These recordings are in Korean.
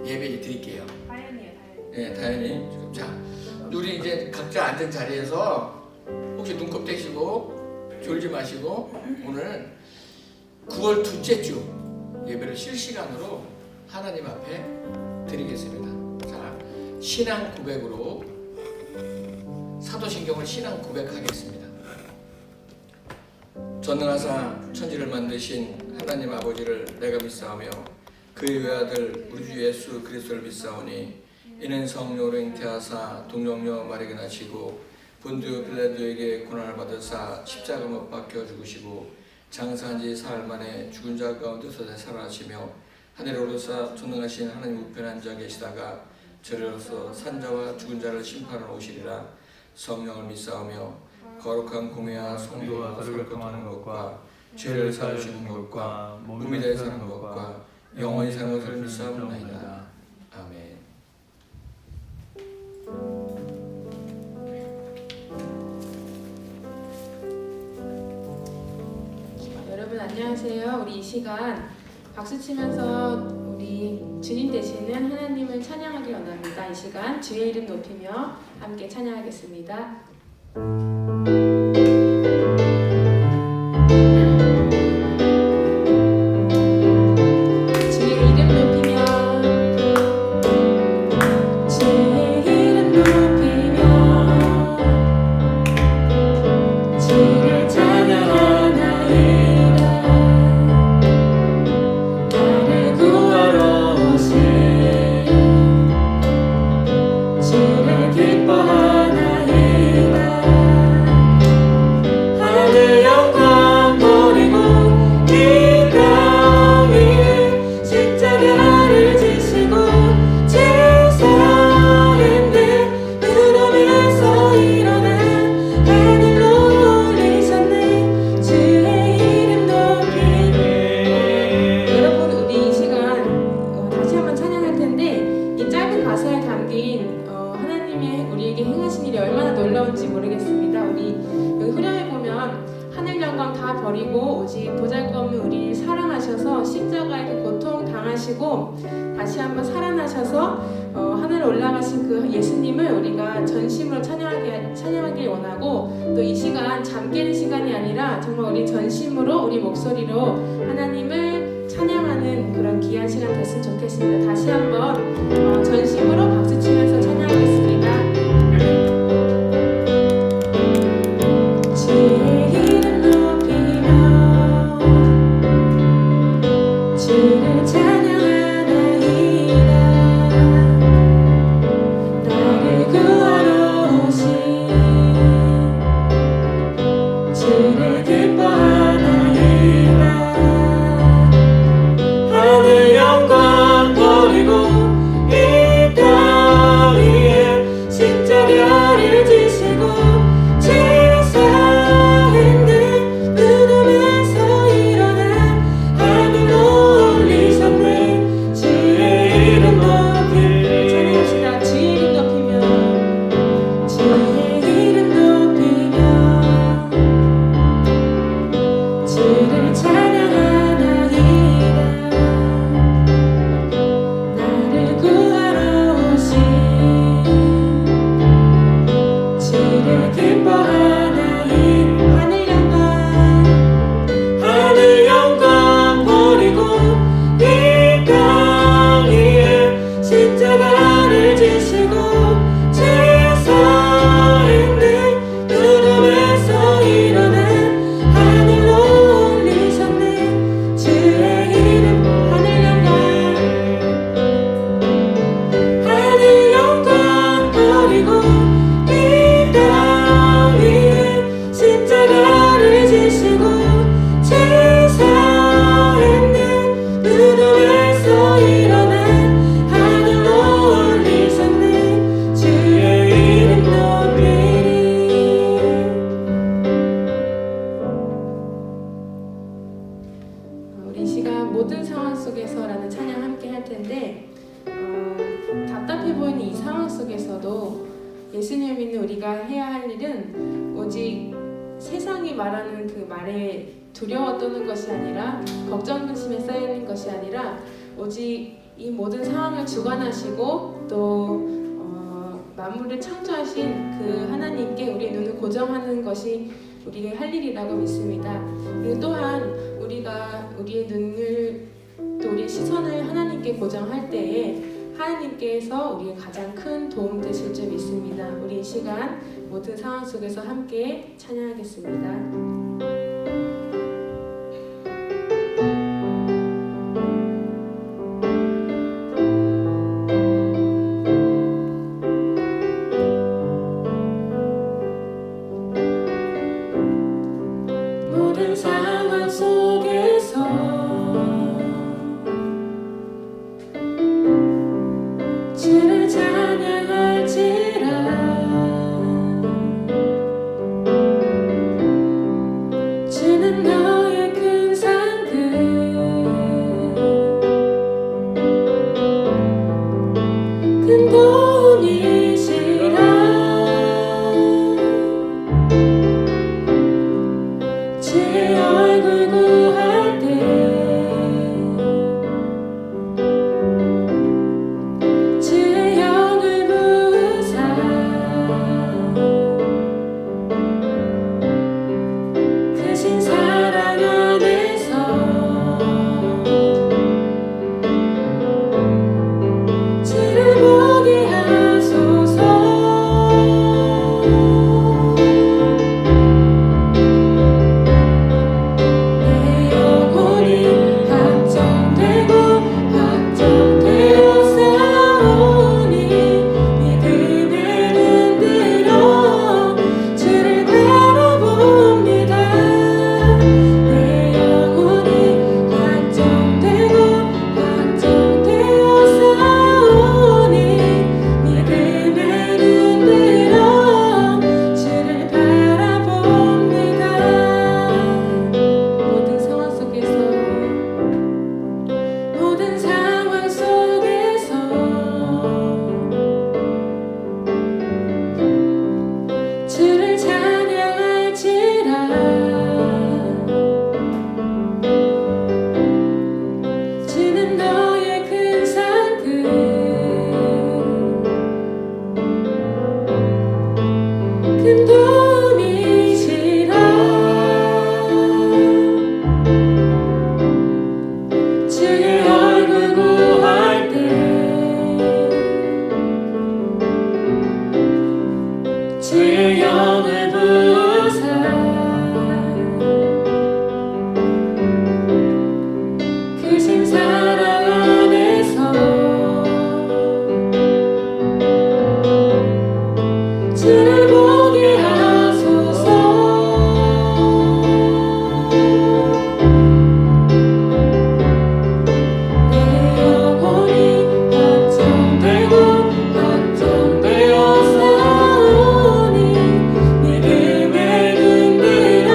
예배 드릴게요. 다현이요. 네, 다현이. 자, 우리 이제 각자 앉은 자리에서 혹시 눈곱 떼시고 졸지 마시고 오늘 9월 둘째 주 예배를 실시간으로 하나님 앞에 드리겠습니다. 자, 신앙 고백으로 사도신경을 신앙 고백하겠습니다. 전능하사 천지를 만드신 하나님 아버지를 내가 믿사오며 그의 외아들 우리 주 예수 그리스도를 믿사오니 이는 성령으로 잉태하사 동정녀 마리아에게 나시고 본디오 빌라도에게 고난을 받으사 십자가 못 박혀 죽으시고 장사한 지 사흘 만에 죽은 자 가운데서 살아나시며 하늘에 오르사 전능하신 하나님 우편에 앉아 계시다가 저리로서 산자와 죽은 자를 심판하러 오시리라. 성령을 믿사오며 거룩한 공회와 성도와 서로 교통하는 것과 죄를 사하시는 것과 몸이 되어 사는 것과 영원히 사는 것을 믿사옵나이다. 아멘. 여러분 안녕하세요. 우리 이 시간 박수 치면서 우리 주님 되시는 하나님을 찬양하기 원합니다. 이 시간 주의 이름 높이며 함께 찬양하겠습니다. 다시 한번 살아나셔서 하늘 올라가신 그 예수님을 우리가 전심으로 찬양하길 원하고 또 이 시간 잠 깨는 시간이 아니라 정말 우리 전심으로 우리 목소리로 하나님을 찬양하는 그런 귀한 시간 됐으면 좋겠습니다. 다시 한번 전심으로 박수 치면서 찬양하겠습니다. 예수님을 믿는 우리가 해야 할 일은 오직 세상이 말하는 그 말에 두려워 떠는 것이 아니라 걱정 근심에 쌓이는 것이 아니라 오직 이 모든 상황을 주관하시고 또 만물을 창조하신 그 하나님께 우리의 눈을 고정하는 것이 우리의 할 일이라고 믿습니다. 그리고 또한 우리가 우리의 눈을 또 우리의 시선을 하나님께 고정할 때에 하나님께서 우리의 가장 큰 도움 되실 줄 믿습니다. 우리 이 시간 모든 상황 속에서 함께 찬양하겠습니다. 모든 상황 속에서 주를 찬양할지라 주는 너의 큰 상급 큰 도움이시라 주의 얼굴 구할 때 주의 영을 부으사 크신 사랑 안에서 주를 보게 하소서. 내 영혼이 확정되고 확정되어 싸우니 믿음의 눈 들어 주를 바라봅니다. 내 영혼이 확정되고 확정되어 싸우니 믿음의 눈 들어 주를 바라봅니다. 모든 상황 속에서 모든 상황 속에서 주를 찬양할지라 주는 너의 큰 상급 큰 도움이시라 주의 얼굴 구할 때 주의 영을 부으사 크신 사랑 안에서 주를 보게 하소서. 내 영혼이 확정되고 확정되어 싸우니 믿음의 눈 들어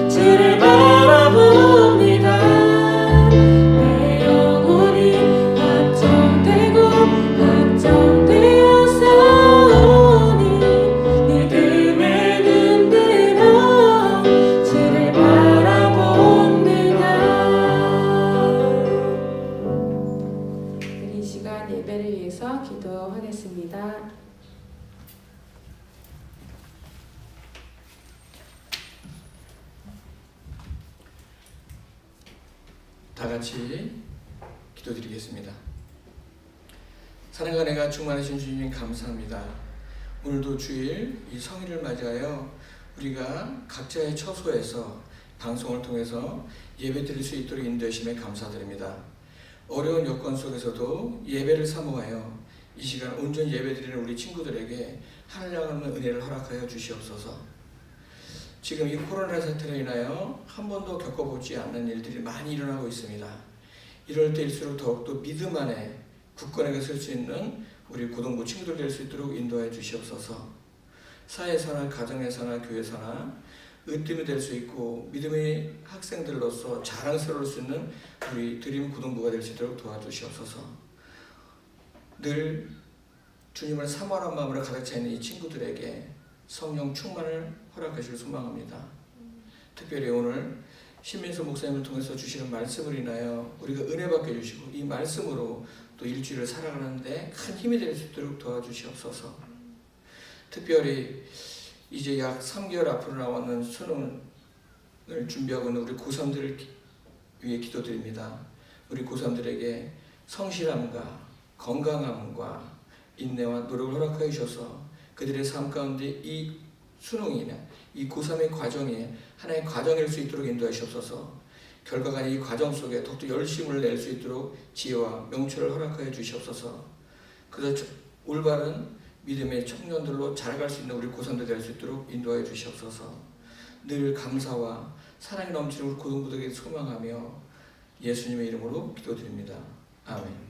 주를 바라봅니다. 내 영혼이 확정되고 확정되어 싸우니 믿음의 눈 들어 주를 바라봅니다. 우리 이 시간 예배를 위해서 기도하겠습니다. 다 같이 기도드리겠습니다. 사랑과 은혜가 충만하신 주님 감사합니다. 오늘도 주일 이 성일을 맞이하여 우리가 각자의 처소에서 방송을 통해서 예배 드릴 수 있도록 인도하심에 감사드립니다. 어려운 여건 속에서도 예배를 사모하여 이 시간 온전히 예배 드리는 우리 친구들에게 하늘 향하는 은혜를 허락하여 주시옵소서. 지금 이 코로나 사태로 인하여 한 번도 겪어보지 않는 일들이 많이 일어나고 있습니다. 이럴 때일수록 더욱더 믿음 안에 굳건하게 설 수 있는 우리 고등부 친구들 될 수 있도록 인도하여 주시옵소서. 사회사나 가정에서나 교회사나 으뜸이 될 수 있고 믿음의 학생들로서 자랑스러울 수 있는 우리 드림 고등부가 될 수 있도록 도와주시옵소서. 늘 주님을 사모하는 마음으로 가득 차 있는 이 친구들에게 성령 충만을 허락하시길 소망합니다. 특별히 오늘 신민수 목사님을 통해서 주시는 말씀을 인하여 우리가 은혜 받게 해주시고 이 말씀으로 또 일주일을 살아가는데 큰 힘이 될 수 있도록 도와주시옵소서. 특별히 이제 약 3개월 앞으로 나오는 수능을 준비하고 있는 우리 고3들을 위해 기도드립니다. 우리 고3들에게 성실함과 건강함과 인내와 노력을 허락하여 주셔서 그들의 삶 가운데 이 수능이나 이 고3의 과정이 하나의 과정일 수 있도록 인도해 주옵소서. 결과가 이 과정 속에 더욱더 열심을 낼 수 있도록 지혜와 명철을 허락하여 주시옵소서. 그래서 올바른 믿음의 청년들로 자라갈 수 있는 우리 고3들 될 수 있도록 인도하여 주시옵소서. 늘 감사와 사랑이 넘치는 우리 고등부들에게 소망하며 예수님의 이름으로 기도드립니다. 아멘.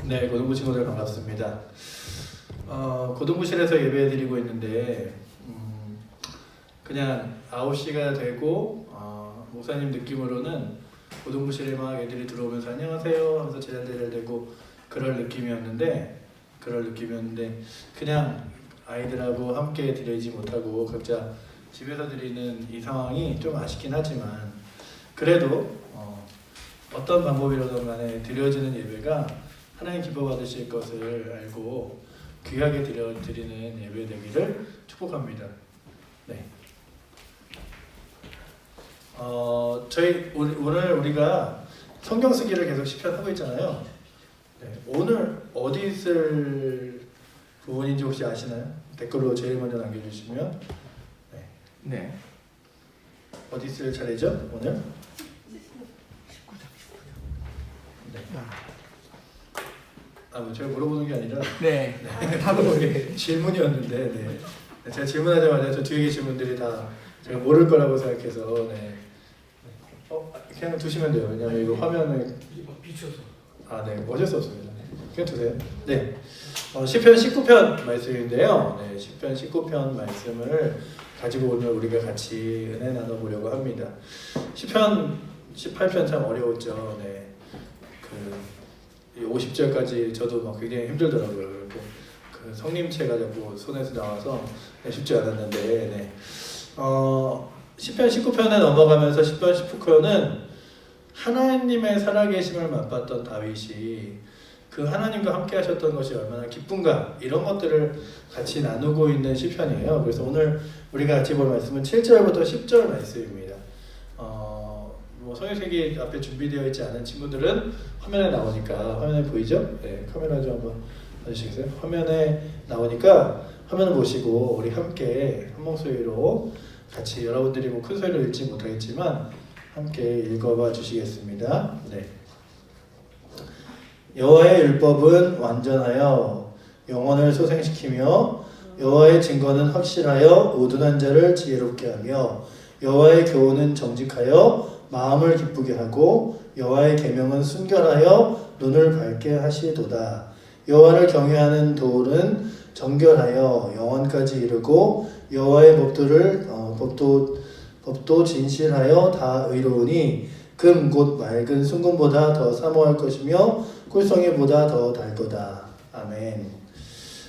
네, 고등부 친구들 반갑습니다. 고등부실에서 예배드리고 있는데 그냥 9시가 되고 목사님 느낌으로는 고등부실에 막 애들이 들어오면서 안녕하세요 하면서 제자리를 대고 그럴 느낌이었는데 그냥 아이들하고 함께 드리지 못하고 각자 집에서 드리는 이 상황이 좀 아쉽긴 하지만 그래도 어떤 방법이라도 간에 드려지는 예배가 하나님 기뻐 받으실 것을 알고 귀하게 드리는 예배 되기를 축복합니다. 네. 저희 오늘 우리가 성경 쓰기를 계속 시편하고 있잖아요. 네. 오늘 어디 있을 부분인지 혹시 아시나요? 댓글로 제일 먼저 남겨주시면. 네. 네. 어디 있을 차례죠? 오늘? 네. 뭐 제가 물어보는 게 아니라 네. 답은 질문이었는데 네. 제가 질문하자마자 저 뒤에 계신 분들이 다 제가 모를 거라고 생각해서 네. 그냥 두시면 돼요. 왜냐면 이거 화면에 비춰서. 네. 어쩔 수 없습니다. 그냥 두세요. 네. 시편 19편 말씀인데요. 네. 시편 19편 말씀을 가지고 오늘 우리가 같이 은혜 나눠보려고 합니다. 시편 18편 참 어려웠죠. 네. 50절까지 저도 막 굉장히 힘들더라고요. 그 성림체가 자꾸 손에서 나와서 쉽지 않았는데, 네. 시편 19편에 넘어가면서 시편 19편은 하나님의 살아계심을 맛봤던 다윗이 그 하나님과 함께 하셨던 것이 얼마나 기쁜가 이런 것들을 같이 나누고 있는 시편이에요. 그래서 오늘 우리가 같이 볼 말씀은 7절부터 10절 말씀입니다. 성경책이 앞에 준비되어 있지 않은 친구들은 화면에 나오니까 화면에 보이죠? 네, 카메라 좀 한번 봐주시겠어요? 화면에 나오니까 화면을 보시고 우리 함께 한 목소리로 같이 여러분들이 뭐 큰 소리로 읽지 못하겠지만 함께 읽어봐 주시겠습니다. 네. 여호와의 율법은 완전하여 영혼을 소생시키며 여호와의 증거는 확실하여 우둔한 자를 지혜롭게 하며 여호와의 교훈은 정직하여 마음을 기쁘게 하고 여호와의 계명은 순결하여 눈을 밝게 하시도다. 여호와를 경외하는 도는 정결하여 영원까지 이르고 여호와의 법도 진실하여 다 의로우니 금 곧 맑은 순금보다 더 사모할 것이며 꿀송이보다 더 달도다. 아멘.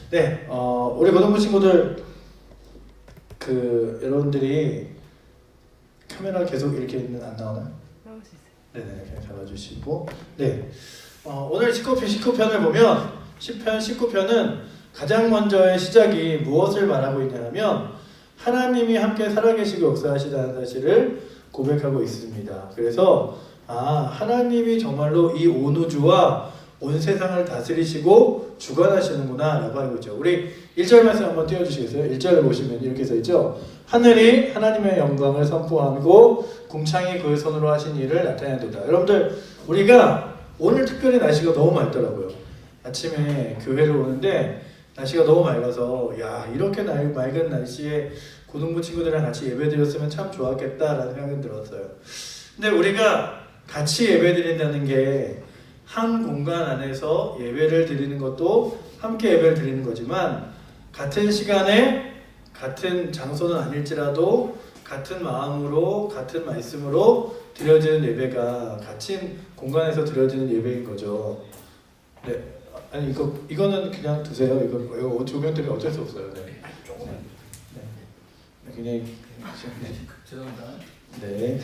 네, 우리 고등부 친구들 여러분들이 카메라 계속 이렇게 안 나오나요? 나올 수 있어요. 네네, 그냥 잡아주시고. 네. 오늘 19편을 보면 10편 19편은 가장 먼저의 시작이 무엇을 말하고 있냐면 하나님이 함께 살아계시고 역사하시다는 사실을 고백하고 있습니다. 그래서 하나님이 정말로 이 온 우주와 온 세상을 다스리시고 주관하시는구나 라고 하고 있죠. 우리 1절 말씀 한번 띄워주시겠어요? 1절을 보시면 이렇게 써있죠. 하늘이 하나님의 영광을 선포하고 궁창이 그의 손으로 하신 일을 나타내도다. 여러분들 우리가 오늘 특별히 날씨가 너무 맑더라고요. 아침에 교회를 오는데 날씨가 너무 맑아서 이렇게 맑은 날씨에 고등부 친구들이랑 같이 예배드렸으면 참 좋았겠다라는 생각이 들었어요. 근데 우리가 같이 예배드린다는 게 한 공간 안에서 예배를 드리는 것도 함께 예배를 드리는 거지만 같은 시간에 같은 장소는 아닐지라도 같은 마음으로 같은 말씀으로 드려지는 예배가 갇힌 공간에서 드려지는 예배인 거죠. 네, 아니 이거는 그냥 두세요. 이거 조명 때문에 어쩔 수 없어요. 네. 네. 굉장히 죄송합니다. 네.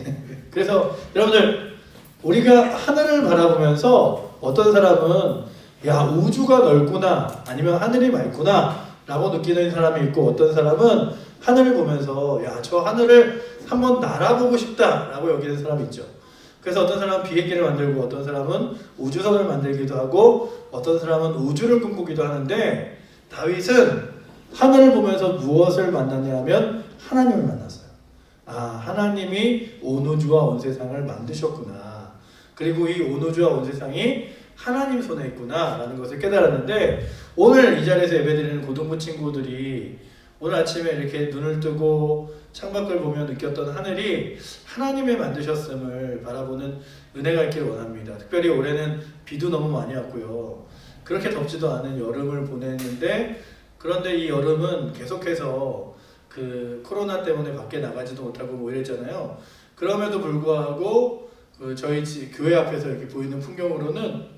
그래서 여러분들 우리가 하늘을 바라보면서 어떤 사람은 야 우주가 넓구나 아니면 하늘이 맑구나 라고 느끼는 사람이 있고 어떤 사람은 하늘을 보면서 야 저 하늘을 한번 날아보고 싶다 라고 여기는 사람이 있죠. 그래서 어떤 사람은 비행기를 만들고 어떤 사람은 우주선을 만들기도 하고 어떤 사람은 우주를 꿈꾸기도 하는데 다윗은 하늘을 보면서 무엇을 만났냐 하면 하나님을 만났어요. 아 하나님이 온 우주와 온 세상을 만드셨구나. 그리고 이 온 우주와 온 세상이 하나님 손에 있구나 라는 것을 깨달았는데 오늘 이 자리에서 예배드리는 고등부 친구들이 오늘 아침에 이렇게 눈을 뜨고 창밖을 보며 느꼈던 하늘이 하나님의 만드셨음을 바라보는 은혜가 있기를 원합니다. 특별히 올해는 비도 너무 많이 왔고요. 그렇게 덥지도 않은 여름을 보냈는데 그런데 이 여름은 계속해서 그 코로나 때문에 밖에 나가지도 못하고 뭐 이랬잖아요. 그럼에도 불구하고 그 저희 교회 앞에서 이렇게 보이는 풍경으로는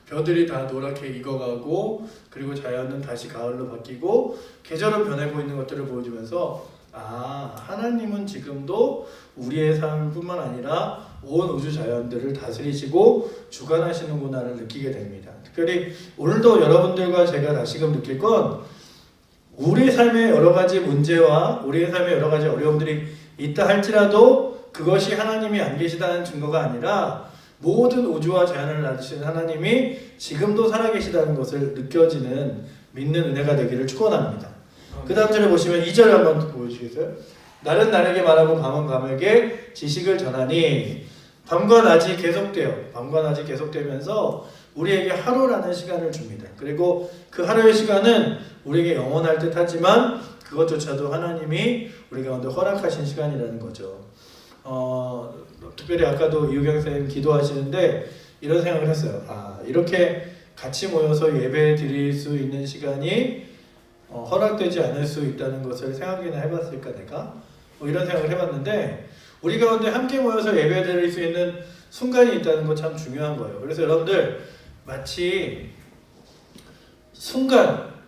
벼들이 다 노랗게 익어가고 그리고 자연은 다시 가을로 바뀌고 계절은 변하고 있는 것들을 보여주면서 아 하나님은 지금도 우리의 삶뿐만 아니라 온 우주 자연들을 다스리시고 주관하시는구나를 느끼게 됩니다. 특별히 오늘도 여러분들과 제가 다시금 느낄 건 우리 삶의 여러 가지 문제와 우리의 삶의 여러 가지 어려움들이 있다 할지라도 그것이 하나님이 안 계시다는 증거가 아니라 모든 우주와 자연을 낳으시는 하나님이 지금도 살아계시다는 것을 느껴지는 믿는 은혜가 되기를 축원합니다. 그 다음 절에 보시면 2절 한번 보여주시겠어요? 날은 날에게 말하고 밤은 밤에게 지식을 전하니 밤과 낮이 계속되면서 우리에게 하루라는 시간을 줍니다. 그리고 그 하루의 시간은 우리에게 영원할 듯 하지만 그것조차도 하나님이 우리 가운데 허락하신 시간이라는 거죠. 특별히 아까도 이우경 선생님 기도하시는데 이런 생각을 했어요. 아 이렇게 같이 모여서 예배 드릴 수 있는 시간이 허락되지 않을 수 있다는 것을 생각이나 해봤을까 내가? 이런 생각을 해봤는데 우리 가운데 함께 모여서 예배 드릴 수 있는 순간이 있다는 거 참 중요한 거예요. 그래서 여러분들 마치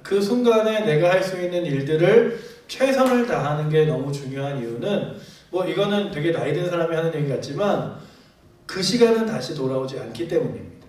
그 순간에 내가 할 수 있는 일들을 최선을 다하는 게 너무 중요한 이유는 뭐 이거는 되게 나이 든 사람이 하는 얘기 같지만 그 시간은 다시 돌아오지 않기 때문입니다.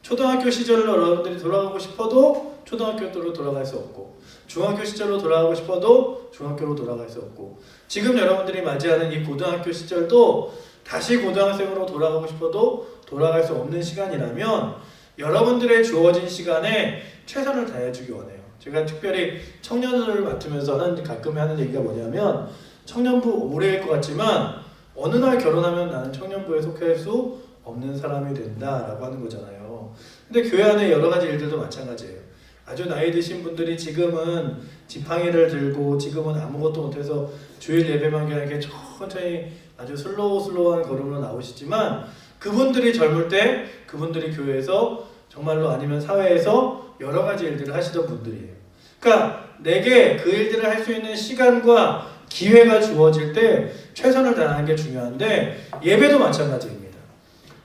초등학교 시절로 여러분들이 돌아가고 싶어도 초등학교로 돌아갈 수 없고 중학교 시절로 돌아가고 싶어도 중학교로 돌아갈 수 없고 지금 여러분들이 맞이하는 이 고등학교 시절도 다시 고등학생으로 돌아가고 싶어도 돌아갈 수 없는 시간이라면 여러분들의 주어진 시간에 최선을 다해주기 원해요. 제가 특별히 청년들을 맡으면서 가끔 하는 얘기가 뭐냐면 청년부 오래일 것 같지만 어느 날 결혼하면 나는 청년부에 속할 수 없는 사람이 된다라고 하는 거잖아요. 근데 교회 안에 여러 가지 일들도 마찬가지예요. 아주 나이 드신 분들이 지금은 지팡이를 들고 지금은 아무것도 못해서 주일 예배만 그냥 이렇게 천천히 아주 슬로우한 걸음으로 나오시지만 그분들이 젊을 때 그분들이 교회에서 정말로 아니면 사회에서 여러 가지 일들을 하시던 분들이에요. 그러니까 내게 그 일들을 할 수 있는 시간과 기회가 주어질 때 최선을 다하는 게 중요한데 예배도 마찬가지입니다.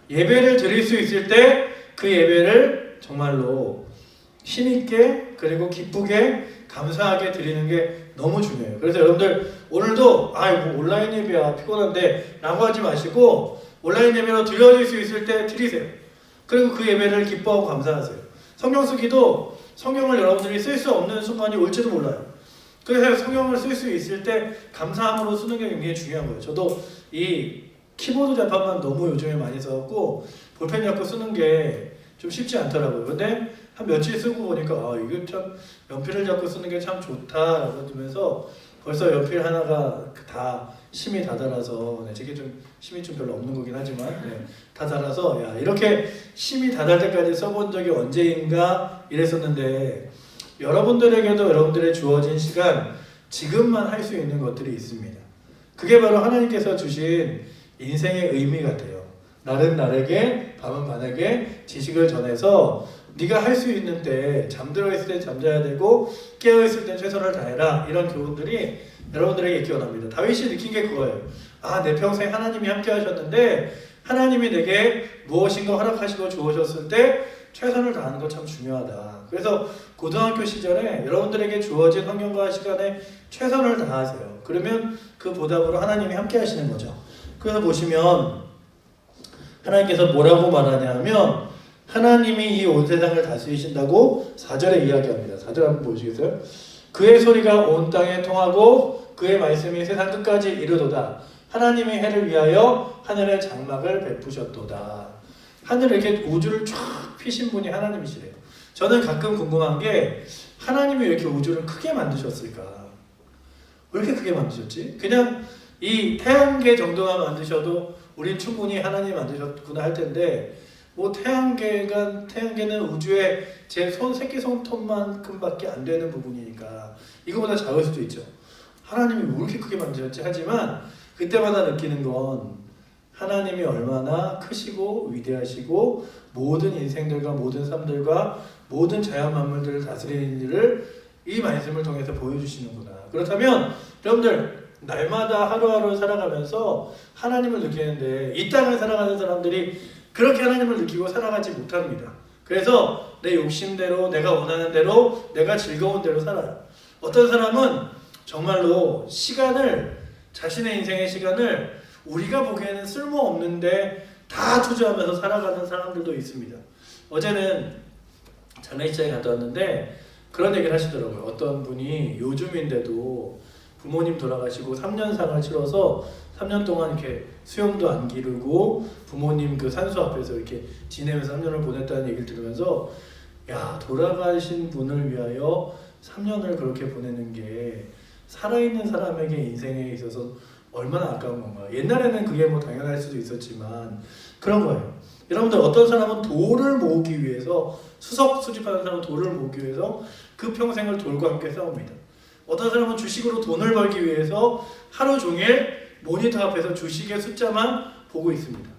예배를 드릴 수 있을 때 그 예배를 정말로 힘있게 그리고 기쁘게 감사하게 드리는 게 너무 중요해요. 그래서 여러분들 오늘도 뭐 온라인 예배야 피곤한데 라고 하지 마시고 온라인 예배로 드려질 수 있을 때 드리세요. 그리고 그 예배를 기뻐하고 감사하세요. 성경 쓰기도 성경을 여러분들이 쓸 수 없는 순간이 올지도 몰라요. 그래서 성경을 쓸 수 있을 때 감사함으로 쓰는 게 굉장히 중요한 거예요. 저도 이 키보드 자판만 너무 요즘에 많이 써갖고 볼펜 잡고 쓰는 게 좀 쉽지 않더라고요. 근데 한 며칠 쓰고 보니까 이거 참 연필을 잡고 쓰는 게 참 좋다라고 하면서 벌써 연필 하나가 다 심이 다달아서 제게 좀 심이 좀 별로 없는 거긴 하지만 다 달아서 이렇게 심이 다달 때까지 써본 적이 언제인가 이랬었는데 여러분들에게도 여러분들의 주어진 시간 지금만 할 수 있는 것들이 있습니다. 그게 바로 하나님께서 주신 인생의 의미 같아요. 날은 날에게 밤은 밤에게 지식을 전해서 네가 할 수 있는 때 잠들어 있을 때 잠자야 되고 깨어 있을 때 최선을 다해라 이런 교훈들이 여러분들에게 있기 원합니다. 다윗이 느낀 게 그거예요. 내 평생 하나님이 함께 하셨는데 하나님이 내게 무엇인가 허락하시고 주어졌을 때 최선을 다하는 것 참 중요하다. 그래서 고등학교 시절에 여러분들에게 주어진 환경과 시간에 최선을 다하세요. 그러면 그 보답으로 하나님이 함께 하시는 거죠. 그래서 보시면 하나님께서 뭐라고 말하냐면 하나님이 이 온 세상을 다스리신다고 4절에 이야기합니다. 4절 한번 보시겠어요? 그의 소리가 온 땅에 통하고 그의 말씀이 세상 끝까지 이르도다. 하나님이 해를 위하여 하늘의 장막을 베푸셨도다. 하늘에 이렇게 우주를 쫙 피신 분이 하나님이시래요. 저는 가끔 궁금한 게 하나님이 왜 이렇게 우주를 크게 만드셨을까? 왜 이렇게 크게 만드셨지? 그냥 이 태양계 정도만 만드셔도 우린 충분히 하나님이 만드셨구나 할 텐데 뭐 태양계는 우주의 제 새끼손톱만큼밖에 안 되는 부분이니까 이거보다 작을 수도 있죠. 하나님이 왜 이렇게 크게 만드셨지? 하지만 그때마다 느끼는 건 하나님이 얼마나 크시고 위대하시고 모든 인생들과 모든 삶들과 모든 자연 만물들을 다스리는 일을 이 말씀을 통해서 보여주시는구나. 그렇다면 여러분들 날마다 하루하루 살아가면서 하나님을 느끼는데 이 땅을 살아가는 사람들이 그렇게 하나님을 느끼고 살아가지 못합니다. 그래서 내 욕심대로 내가 원하는 대로 내가 즐거운 대로 살아요. 어떤 사람은 정말로 자신의 인생의 시간을 우리가 보기에는 쓸모없는데 다 투자하면서 살아가는 사람들도 있습니다. 어제는 장례식장에 갔다 왔는데 그런 얘기를 하시더라고요. 어떤 분이 요즘인데도 부모님 돌아가시고 3년상을 치러서 3년 동안 이렇게 수염도 안 기르고 부모님 그 산소 앞에서 이렇게 지내면서 3년을 보냈다는 얘기를 들으면서 야, 돌아가신 분을 위하여 3년을 그렇게 보내는 게 살아있는 사람에게 인생에 있어서 얼마나 아까운 건가. 옛날에는 그게 뭐 당연할 수도 있었지만 그런 거예요. 여러분들 어떤 사람은 돌을 모으기 위해서 수석 수집하는 사람은 돌을 모으기 위해서 그 평생을 돌과 함께 싸웁니다. 어떤 사람은 주식으로 돈을 벌기 위해서 하루 종일 모니터 앞에서 주식의 숫자만 보고 있습니다.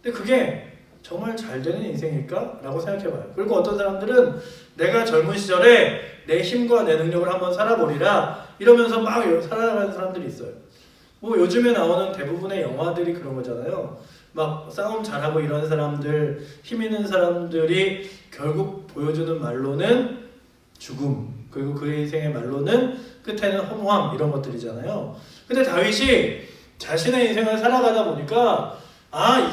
근데 그게 정말 잘 되는 인생일까? 라고 생각해봐요. 그리고 어떤 사람들은 내가 젊은 시절에 내 힘과 내 능력을 한번 살아보리라 이러면서 막 살아가는 사람들이 있어요. 뭐 요즘에 나오는 대부분의 영화들이 그런 거잖아요. 막 싸움 잘하고 이런 사람들, 힘 있는 사람들이 결국 보여주는 말로는 죽음, 그리고 그의 인생의 말로는 끝에는 허무함 이런 것들이잖아요. 근데 다윗이 자신의 인생을 살아가다 보니까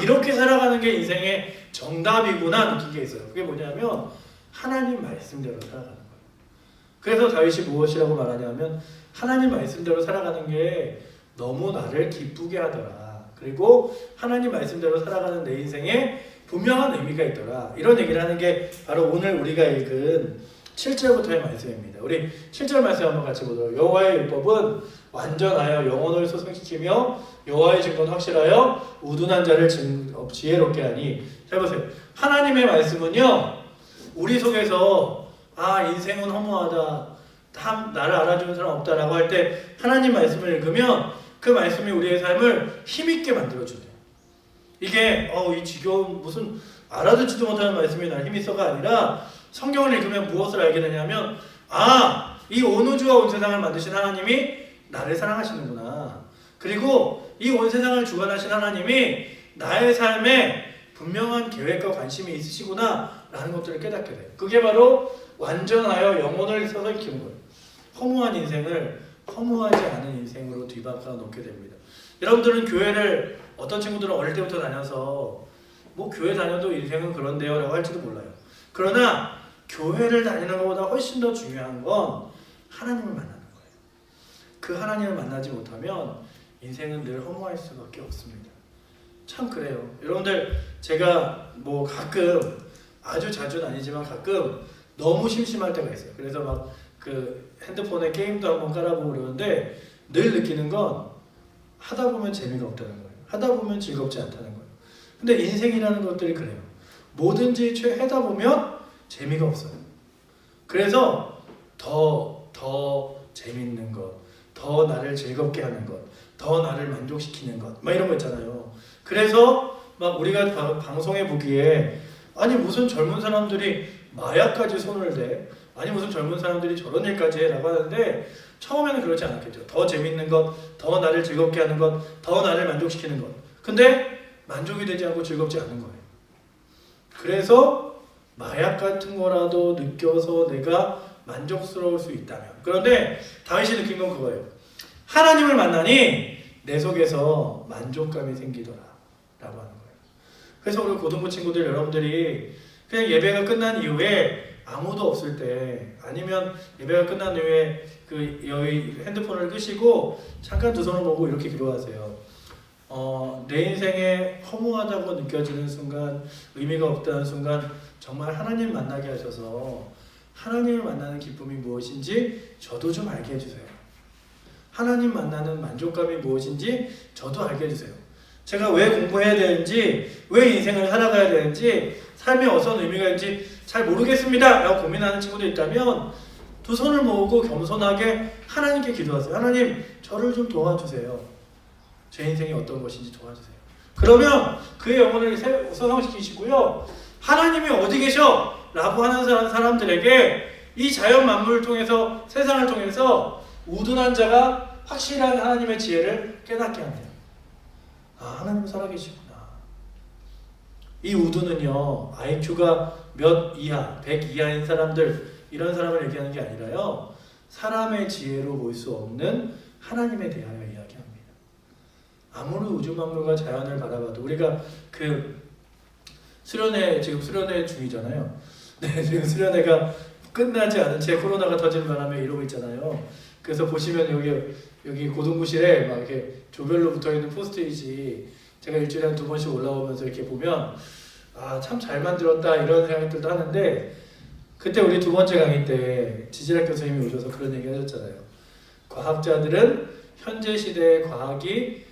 이렇게 살아가는 게 인생의 정답이구나 느낀 게 있어요. 그게 뭐냐면 하나님 말씀대로 살아가는 거예요. 그래서 다윗이 무엇이라고 말하냐면 하나님 말씀대로 살아가는 게 너무 나를 기쁘게 하더라. 그리고 하나님 말씀대로 살아가는 내 인생에 분명한 의미가 있더라. 이런 얘기를 하는 게 바로 오늘 우리가 읽은 7절부터의 말씀입니다. 우리 7절 말씀 한번 같이 보도록. 여호와의 율법은 완전하여 영혼을 소생시키며 여호와의 증거는 확실하여 우둔한 자를 지혜롭게 하니. 잘 보세요. 하나님의 말씀은요 우리 속에서 인생은 허무하다, 나를 알아주는 사람 없다라고 할 때 하나님 말씀을 읽으면 그 말씀이 우리의 삶을 힘있게 만들어주네요. 이게 이 지겨운 무슨 알아듣지도 못하는 말씀이 날 힘있어가 아니라 성경을 읽으면 무엇을 알게 되냐면 이 온 우주와 온 세상을 만드신 하나님이 나를 사랑하시는구나. 그리고 이 온 세상을 주관하신 하나님이 나의 삶에 분명한 계획과 관심이 있으시구나 라는 것들을 깨닫게 돼요. 그게 바로 완전하여 영혼을 소생시키는 거예요. 허무한 인생을 허무하지 않은 인생으로 뒤바꿔 놓게 됩니다. 여러분들은 교회를 어떤 친구들은 어릴 때부터 다녀서 뭐 교회 다녀도 인생은 그런데요 라고 할지도 몰라요. 그러나 교회를 다니는 것보다 훨씬 더 중요한 건 하나님을 만나는 거예요. 그 하나님을 만나지 못하면 인생은 늘 허무할 수밖에 없습니다. 참 그래요. 여러분들 제가 뭐 가끔 아주 자주는 아니지만 가끔 너무 심심할 때가 있어요. 그래서 막 그 핸드폰에 게임도 한번 깔아보고 그러는데 늘 느끼는 건 하다 보면 재미가 없다는 거예요. 하다 보면 즐겁지 않다는 거예요. 근데 인생이라는 것들이 그래요. 뭐든지 하다 보면 재미가 없어요. 그래서 더 재밌는 것, 더 나를 즐겁게 하는 것, 더 나를 만족시키는 것, 막 이런 거 있잖아요. 그래서 막 우리가 방송에 보기에 무슨 젊은 사람들이 마약까지 손을 대, 아니 무슨 젊은 사람들이 저런 일까지 해 라고 하는데 처음에는 그렇지 않았겠죠. 더 재밌는 것, 더 나를 즐겁게 하는 것, 더 나를 만족시키는 것. 근데 만족이 되지 않고 즐겁지 않은 거예요. 그래서 마약 같은 거라도 느껴서 내가 만족스러울 수 있다면. 그런데 다윗이 느낀 건 그거예요. 하나님을 만나니 내 속에서 만족감이 생기더라 라고 하는 거예요. 그래서 우리 고등부 친구들 여러분들이 그냥 예배가 끝난 이후에 아무도 없을 때 아니면 예배가 끝난 이후에 그 여기 핸드폰을 끄시고 잠깐 두 손을 모으고 이렇게 기도하세요. 내 인생에 허무하다고 느껴지는 순간, 의미가 없다는 순간 정말 하나님 만나게 하셔서 하나님을 만나는 기쁨이 무엇인지 저도 좀 알게 해주세요. 하나님 만나는 만족감이 무엇인지 저도 알게 해주세요. 제가 왜 공부해야 되는지, 왜 인생을 살아가야 되는지, 삶에 어떤 의미가 있는지 잘 모르겠습니다 라고 고민하는 친구도 있다면 두 손을 모으고 겸손하게 하나님께 기도하세요. 하나님, 저를 좀 도와주세요. 제 인생이 어떤 것인지 도와주세요. 그러면 그의 영혼을 소성시키시고요. 하나님이 어디 계셔? 라고 하는 사람들에게 이 자연 만물을 통해서, 세상을 통해서 우둔한 자가 확실한 하나님의 지혜를 깨닫게 합니다. 아, 하나님 살아계시구나. 이 우두는요, IQ가 몇 이하, 100 이하인 사람들, 이런 사람을 얘기하는 게 아니라요, 사람의 지혜로 볼 수 없는 하나님에 대하여 이야기합니다. 아무리 우주 만물과 자연을 바라봐도, 우리가 그 지금 수련회 중이잖아요. 네, 지금 수련회가 끝나지 않은 채 코로나가 터진 바람에 이러고 있잖아요. 그래서 보시면 여기 고등부실에 막 이렇게 조별로 붙어 있는 포스트잇이 제가 일주일에 한 2번씩 올라오면서 이렇게 보면 아, 참 잘 만들었다 이런 생각들도 하는데, 그때 우리 2번째 강의 때 지질학 교수님이 오셔서 그런 얘기 하셨잖아요. 과학자들은 현재 시대의 과학이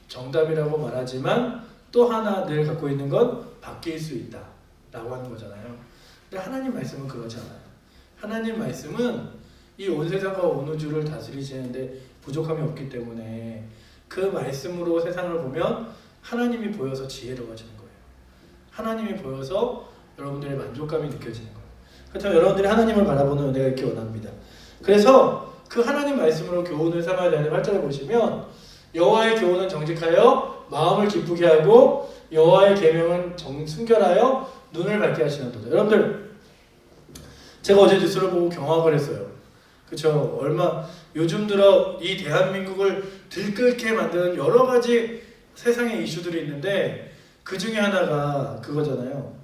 정답이라고 말하지만 또 하나 늘 갖고 있는 건 바뀔 수 있다 라고 하는 거잖아요. 근데 하나님 말씀은 그러지 않아요. 하나님 말씀은 이 온 세상과 온 우주를 다스리시는데 부족함이 없기 때문에 그 말씀으로 세상을 보면 하나님이 보여서 지혜로워지는 거예요. 하나님이 보여서 여러분들의 만족감이 느껴지는 거예요. 그렇다면 여러분들이 하나님을 바라보는 은혜가 있기 원합니다. 그래서 그 하나님 말씀으로 교훈을 삼아야 되는 8절에 보시면 여호와의 교훈은 정직하여 마음을 기쁘게 하고 여호와의 계명은 순결하여 눈을 밝게 하시는도다. 여러분들, 제가 어제 뉴스를 보고 경악을 했어요. 그렇죠? 요즘 들어 이 대한민국을 들끓게 만드는 여러 가지 세상의 이슈들이 있는데 그 중에 하나가 그거잖아요.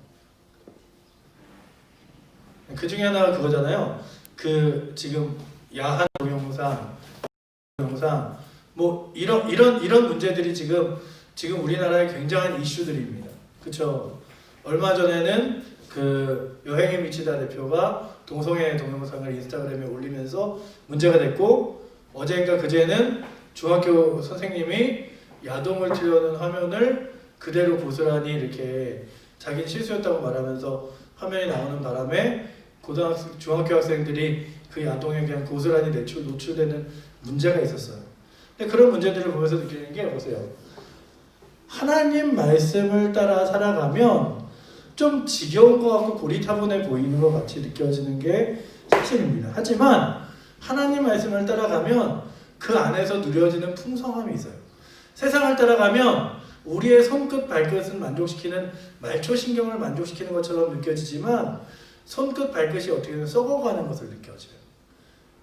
그 지금 야한 동영상 뭐 이런 문제들이 지금 우리나라의 굉장한 이슈들입니다. 그렇죠? 얼마 전에는 그 여행에 미치다 대표가 동성애 동영상을 인스타그램에 올리면서 문제가 됐고, 어제인가 그제는 중학교 선생님이 야동을 틀어놓은 화면을 그대로 고스란히 이렇게 자기는 실수였다고 말하면서 화면이 나오는 바람에 중학교 학생들이 그 야동에 그냥 고스란히 노출되는 문제가 있었어요. 근데 그런 문제들을 보면서 느끼는 게, 보세요. 하나님 말씀을 따라 살아가면 좀 지겨운 것 같고 고리타분해 보이는 것 같이 느껴지는 게 사실입니다. 하지만 하나님 말씀을 따라가면 그 안에서 누려지는 풍성함이 있어요. 세상을 따라가면 우리의 손끝 발끝은 만족시키는 말초신경을 만족시키는 것처럼 느껴지지만 손끝 발끝이 어떻게든 썩어가는 것을 느껴져요.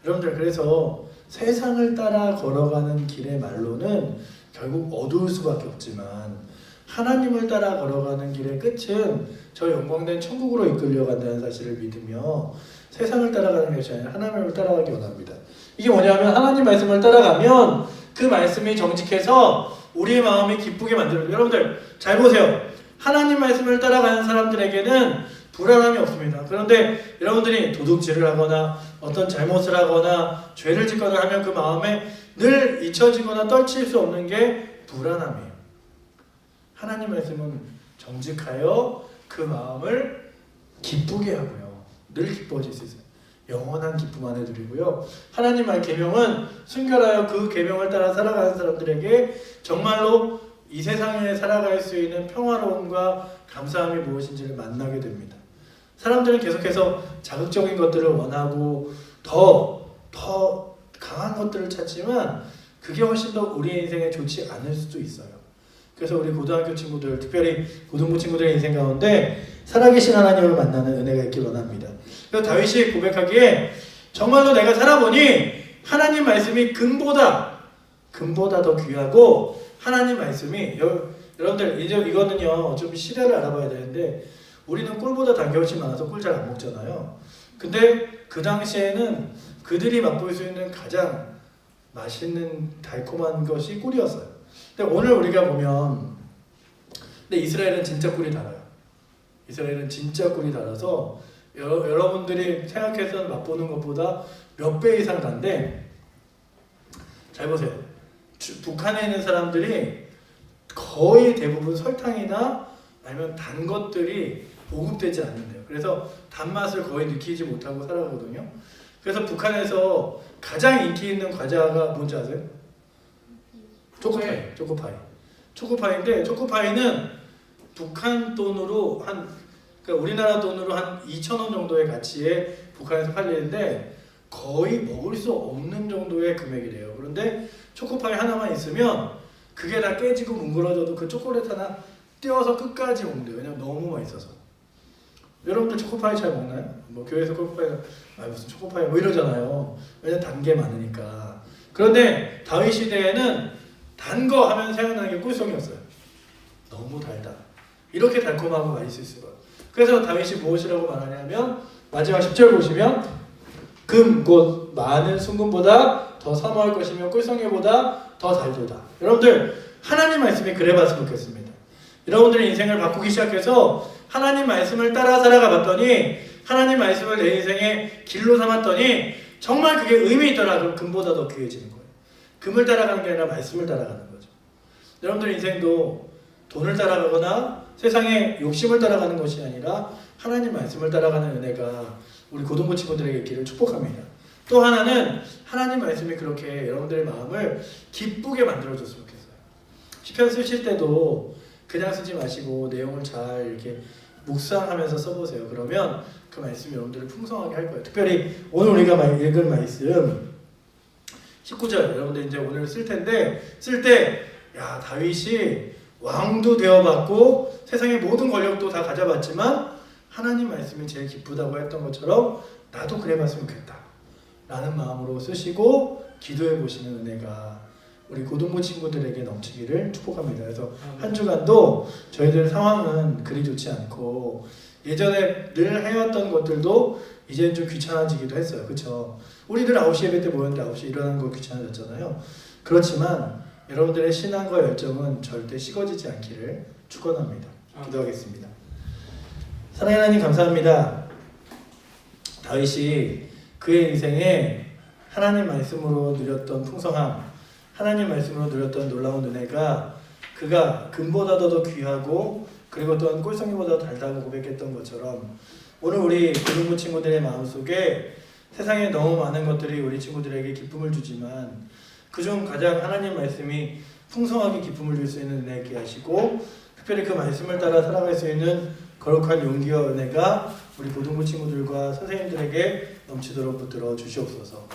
여러분들, 그래서 세상을 따라 걸어가는 길의 말로는 결국 어두울 수밖에 없지만 하나님을 따라 걸어가는 길의 끝은 저 영광된 천국으로 이끌려간다는 사실을 믿으며 세상을 따라가는 것이 아니라 하나님을 따라가기 원합니다. 이게 뭐냐면, 하나님 말씀을 따라가면 그 말씀이 정직해서 우리의 마음이 기쁘게 만들어요. 여러분들 잘 보세요. 하나님 말씀을 따라가는 사람들에게는 불안함이 없습니다. 그런데 여러분들이 도둑질을 하거나 어떤 잘못을 하거나 죄를 짓거나 하면 그 마음에 늘 잊혀지거나 떨칠 수 없는 게 불안함이에요. 하나님 말씀은 정직하여 그 마음을 기쁘게 하고요. 늘 기뻐질 수 있어요. 영원한 기쁨 안에 누리고요. 하나님 말 계명은 순결하여 그 계명을 따라 살아가는 사람들에게 정말로 이 세상에 살아갈 수 있는 평화로움과 감사함이 무엇인지를 만나게 됩니다. 사람들은 계속해서 자극적인 것들을 원하고 더 강한 것들을 찾지만 그게 훨씬 더 우리 인생에 좋지 않을 수도 있어요. 그래서 우리 고등학교 친구들, 특별히 고등부 친구들의 인생 가운데 살아계신 하나님을 만나는 은혜가 있길 원합니다. 그래서 다윗이 고백하기에 정말로 내가 살아보니 하나님 말씀이 금보다 더 귀하고 하나님 말씀이 여러분들 이제 이거는요 좀 시대를 알아봐야 되는데 우리는 꿀보다 단 게 훨씬 많아서 꿀 잘 안 먹잖아요. 근데 그 당시에는 그들이 맛볼 수 있는 가장 맛있는 달콤한 것이 꿀이었어요. 근데 오늘 우리가 보면 근데 이스라엘은 진짜 꿀이 달아요. 이스라엘은 진짜 꿀이 달아서 여러분들이 생각해서 맛보는 것보다 몇 배 이상 단데 잘 보세요. 북한에 있는 사람들이 거의 대부분 설탕이나 아니면 단 것들이 보급되지 않는데요. 그래서 단맛을 거의 느끼지 못하고 살아가거든요. 그래서 북한에서 가장 인기 있는 과자가 뭔지 아세요? 초코파이인데 초코파이는 북한 돈으로 그러니까 우리나라 돈으로 한 2,000원 정도의 가치에 북한에서 팔리는데 거의 먹을 수 없는 정도의 금액이래요. 그런데 초코파이 하나만 있으면 그게 다 깨지고 뭉그러져도 그 초콜릿 하나 띄워서 끝까지 먹는데요. 왜냐면 너무 맛있어서. 여러분들 초코파이 잘 먹나요? 뭐 교회에서 초코파이 무슨 초코파이 뭐 이러잖아요. 왜냐면 단 게 많으니까. 그런데 다윗 시대에는 단 거 하면 생각나는 게 꿀송이었어요. 너무 달다. 이렇게 달콤하고 맛있을 수가. 그래서 다윗이 무엇이라고 말하냐면 마지막 10절 보시면 금 곧 많은 순금보다 더 사모할 것이며 꿀송이보다 더 달도다. 여러분들 하나님 말씀이 그래봤으면 좋겠습니다. 여러분들의 인생을 바꾸기 시작해서 하나님 말씀을 따라 살아가 봤더니 하나님 말씀을 내 인생의 길로 삼았더니 정말 그게 의미 있더라. 그럼 금보다 더 귀해지는 거예요. 금을 따라가는 게 아니라 말씀을 따라가는 거죠. 여러분들 인생도 돈을 따라가거나 세상의 욕심을 따라가는 것이 아니라 하나님 말씀을 따라가는 은혜가 우리 고등부 친구들에게 있기를 축복합니다. 또 하나는 하나님 말씀이 그렇게 여러분들의 마음을 기쁘게 만들어줬으면 좋겠어요. 시편 쓰실 때도 그냥 쓰지 마시고 내용을 잘 이렇게 묵상하면서 써보세요. 그러면 그 말씀이 여러분들을 풍성하게 할 거예요. 특별히 오늘 우리가 읽을 말씀 19절 여러분들 이제 오늘 쓸 텐데 쓸 때 야 다윗이 왕도 되어봤고 세상의 모든 권력도 다 가져봤지만 하나님 말씀이 제일 기쁘다고 했던 것처럼 나도 그래봤으면 좋겠다 라는 마음으로 쓰시고 기도해 보시는 은혜가 우리 고등부 친구들에게 넘치기를 축복합니다. 그래서 한 주간도 저희들 상황은 그리 좋지 않고 예전에 늘 해왔던 것들도 이제는 좀 귀찮아지기도 했어요. 그렇죠? 우리들 9시 예배 때 모였는데 9시 일어나는 거 귀찮아졌잖아요. 그렇지만 여러분들의 신앙과 열정은 절대 식어지지 않기를 축원합니다. 기도하겠습니다. 사랑하는 하나님 감사합니다. 다윗이 그의 인생에 하나님 말씀으로 누렸던 풍성함, 하나님 말씀으로 누렸던 놀라운 은혜가 그가 금보다도 더 귀하고 그리고 또한 꿀송이보다 달다고 고백했던 것처럼 오늘 우리 고등부 친구들의 마음속에 세상에 너무 많은 것들이 우리 친구들에게 기쁨을 주지만 그중 가장 하나님 말씀이 풍성하게 기쁨을 줄 수 있는 은혜 있게 하시고 특별히 그 말씀을 따라 살아갈 수 있는 거룩한 용기와 은혜가 우리 고등부 친구들과 선생님들에게 넘치도록 붙들어 주시옵소서.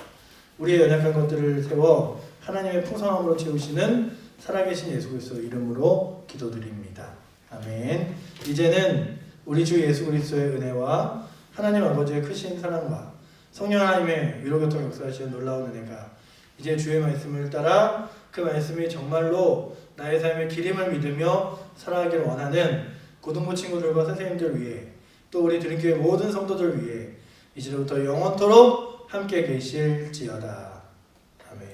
우리의 연약한 것들을 세워 하나님의 풍성함으로 채우시는 살아계신 예수 그리스도 이름으로 기도드립니다. 아멘. 이제는 우리 주 예수 그리스도의 은혜와 하나님 아버지의 크신 사랑과 성령 하나님의 위로교통 역사하시는 놀라운 은혜가 이제 주의 말씀을 따라 그 말씀이 정말로 나의 삶의 길임을 믿으며 살아가길 원하는 고등부 친구들과 선생님들 위해 또 우리 드림교회 모든 성도들 위해 이제부터 영원토록 함께 계실지어다. 아멘.